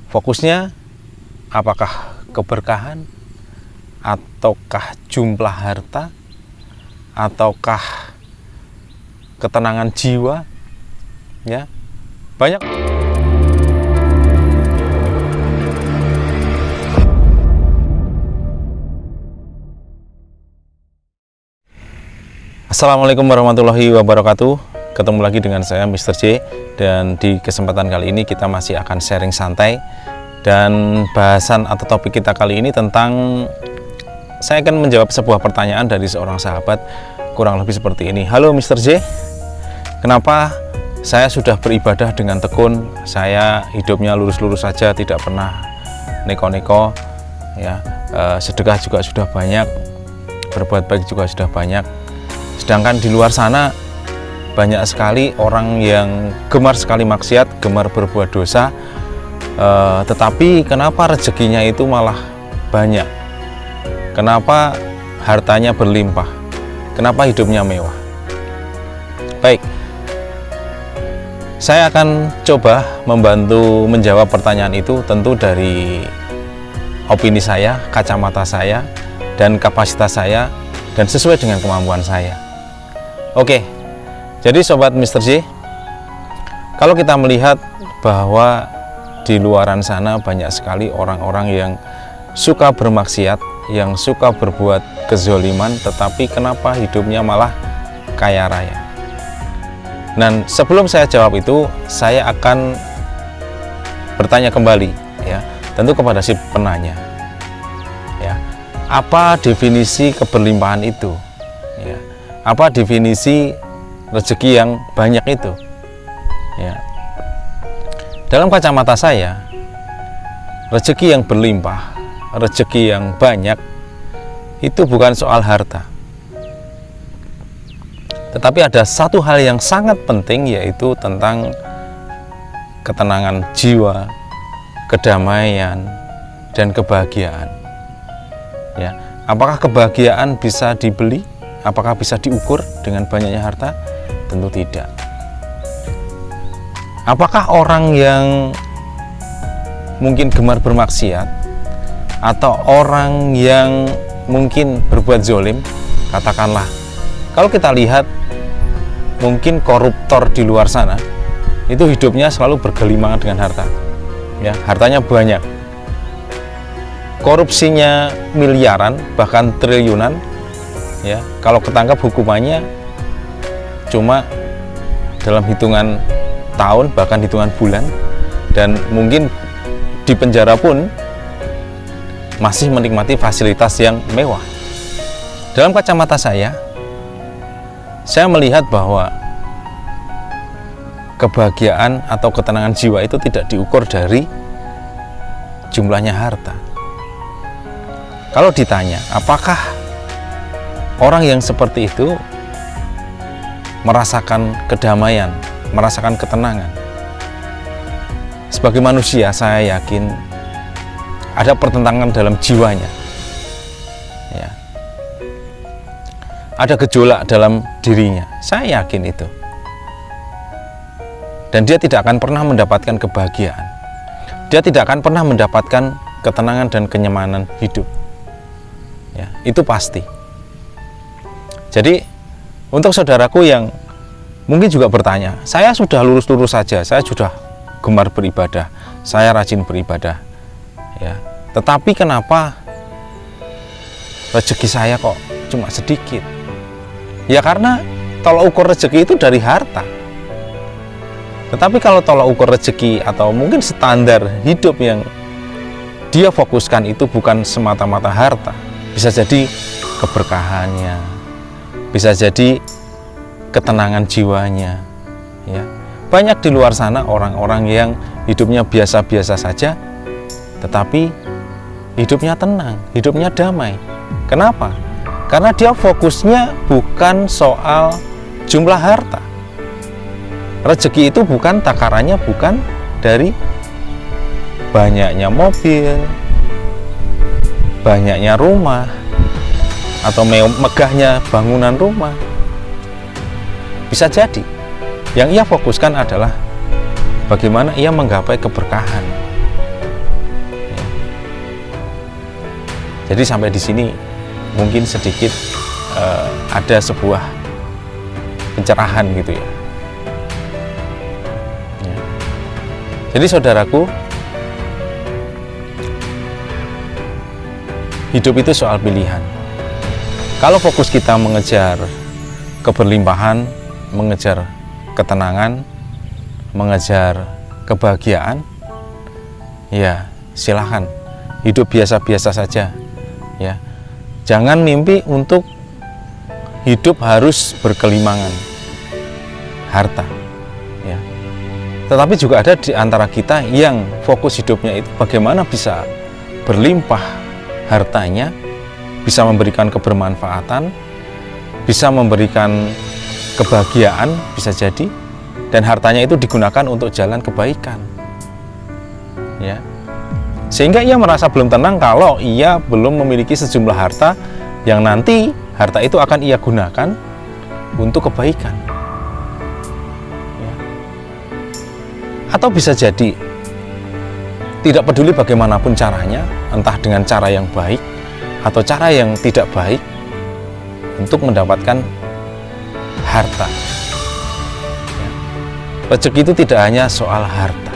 Fokusnya apakah keberkahan, ataukah jumlah harta, ataukah ketenangan jiwa? Ya, banyak. Assalamualaikum warahmatullahi wabarakatuh. Ketemu lagi dengan saya Mr. J, dan di kesempatan kali ini kita masih akan sharing santai, dan bahasan atau topik kita kali ini tentang, saya akan menjawab sebuah pertanyaan dari seorang sahabat, kurang lebih seperti ini. Halo Mr. J, kenapa saya sudah beribadah dengan tekun, saya hidupnya lurus-lurus saja, tidak pernah neko-neko, ya, sedekah juga sudah banyak, berbuat baik juga sudah banyak, sedangkan di luar sana banyak sekali orang yang gemar sekali maksiat, gemar berbuat dosa, tetapi kenapa rezekinya itu malah banyak? Kenapa hartanya berlimpah? Kenapa hidupnya mewah? Baik, saya akan coba membantu menjawab pertanyaan itu, tentu dari opini saya, kacamata saya, dan kapasitas saya, dan sesuai dengan kemampuan saya. Oke, jadi Sobat Mr. J, kalau kita melihat bahwa di luaran sana banyak sekali orang-orang yang suka bermaksiat, yang suka berbuat kezoliman, tetapi kenapa hidupnya malah kaya raya? Dan sebelum saya jawab itu, saya akan bertanya kembali, ya, tentu kepada si penanya, ya, apa definisi keberlimpahan itu? Ya, apa definisi rezeki yang banyak itu? Ya, dalam kacamata saya, rezeki yang berlimpah, rezeki yang banyak itu bukan soal harta, tetapi ada satu hal yang sangat penting, yaitu tentang ketenangan jiwa, kedamaian, dan kebahagiaan. Ya, apakah kebahagiaan bisa dibeli? Apakah bisa diukur dengan banyaknya harta? Tentu tidak. Apakah orang yang mungkin gemar bermaksiat, atau orang yang mungkin berbuat zolim, katakanlah, kalau kita lihat mungkin koruptor di luar sana, itu hidupnya selalu bergelimangan dengan harta, ya, hartanya banyak, korupsinya miliaran, bahkan triliunan, ya, kalau ketangkap hukumannya cuma dalam hitungan tahun, bahkan hitungan bulan, dan mungkin di penjara pun masih menikmati fasilitas yang mewah. Dalam kacamata saya melihat bahwa kebahagiaan atau ketenangan jiwa itu tidak diukur dari jumlahnya harta. Kalau ditanya, apakah orang yang seperti itu merasakan kedamaian, merasakan ketenangan? Sebagai manusia, saya yakin ada pertentangan dalam jiwanya, ya, ada gejolak dalam dirinya, saya yakin itu, dan dia tidak akan pernah mendapatkan kebahagiaan, dia tidak akan pernah mendapatkan ketenangan dan kenyamanan hidup, ya, itu pasti. Jadi untuk saudaraku yang mungkin juga bertanya, saya sudah lurus-lurus saja, saya sudah gemar beribadah, saya rajin beribadah, ya, tetapi kenapa rezeki saya kok cuma sedikit? Ya karena tolak ukur rezeki itu dari harta. Tetapi kalau tolak ukur rezeki atau mungkin standar hidup yang dia fokuskan itu bukan semata-mata harta, bisa jadi keberkahannya, bisa jadi ketenangan jiwanya, ya. Banyak di luar sana orang-orang yang hidupnya biasa-biasa saja, tetapi hidupnya tenang, hidupnya damai. Kenapa? Karena dia fokusnya bukan soal jumlah harta. Rezeki itu bukan takarannya, bukan dari banyaknya mobil, banyaknya rumah, atau megahnya bangunan rumah. Bisa jadi yang ia fokuskan adalah bagaimana ia menggapai keberkahan, Jadi sampai di sini mungkin sedikit ada sebuah pencerahan gitu ya. Jadi saudaraku, hidup itu soal pilihan. Kalau fokus kita mengejar keberlimpahan, mengejar ketenangan, mengejar kebahagiaan, ya silahkan hidup biasa-biasa saja ya. Jangan mimpi untuk hidup harus berkelimangan harta ya. Tetapi juga ada di antara kita yang fokus hidupnya itu bagaimana bisa berlimpah hartanya, bisa memberikan kebermanfaatan, bisa memberikan kebahagiaan, bisa jadi, dan hartanya itu digunakan untuk jalan kebaikan ya. Sehingga ia merasa belum tenang kalau ia belum memiliki sejumlah harta yang nanti harta itu akan ia gunakan untuk kebaikan ya. Atau bisa jadi tidak peduli bagaimanapun caranya, entah dengan cara yang baik atau cara yang tidak baik, untuk mendapatkan harta ya. Rezeki itu tidak hanya soal harta,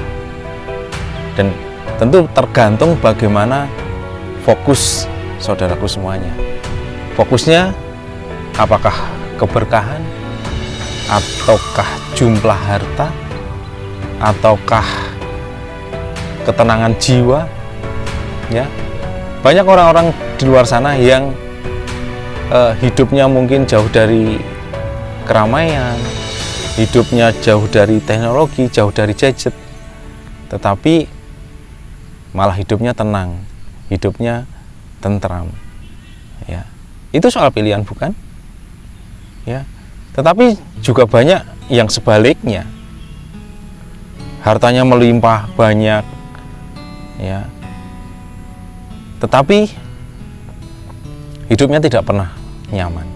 dan tentu tergantung bagaimana fokus saudaraku semuanya. Fokusnya apakah keberkahan, ataukah jumlah harta, ataukah ketenangan jiwa ya. Banyak orang-orang di luar sana yang hidupnya mungkin jauh dari keramaian, hidupnya jauh dari teknologi, jauh dari gadget, tetapi malah hidupnya tenang, hidupnya tentram ya. Itu soal pilihan, bukan ya? Tetapi juga banyak yang sebaliknya, hartanya melimpah banyak ya, tetapi hidupnya tidak pernah nyaman,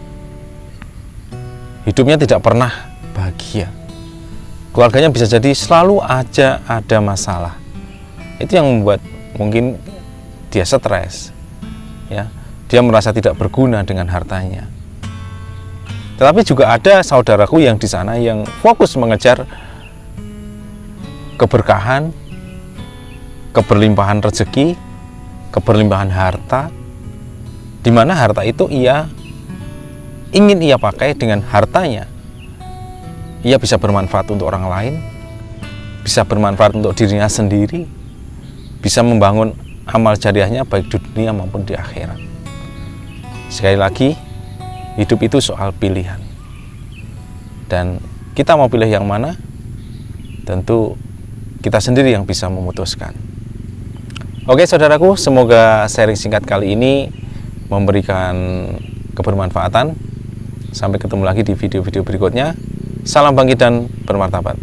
hidupnya tidak pernah bahagia, keluarganya bisa jadi selalu aja ada masalah. Itu yang membuat mungkin dia stres ya, dia merasa tidak berguna dengan hartanya. Tetapi juga ada saudaraku yang di sana yang fokus mengejar keberkahan, keberlimpahan rezeki, keberlimpahan harta, di mana harta itu ingin ia pakai. Dengan hartanya ia bisa bermanfaat untuk orang lain, bisa bermanfaat untuk dirinya sendiri, bisa membangun amal jariahnya baik di dunia maupun di akhirat. Sekali lagi, hidup itu soal pilihan, dan kita mau pilih yang mana tentu kita sendiri yang bisa memutuskan. Oke saudaraku, semoga sharing singkat kali ini memberikan kebermanfaatan. Sampai ketemu lagi di video-video berikutnya. Salam bangkit dan bermartabat.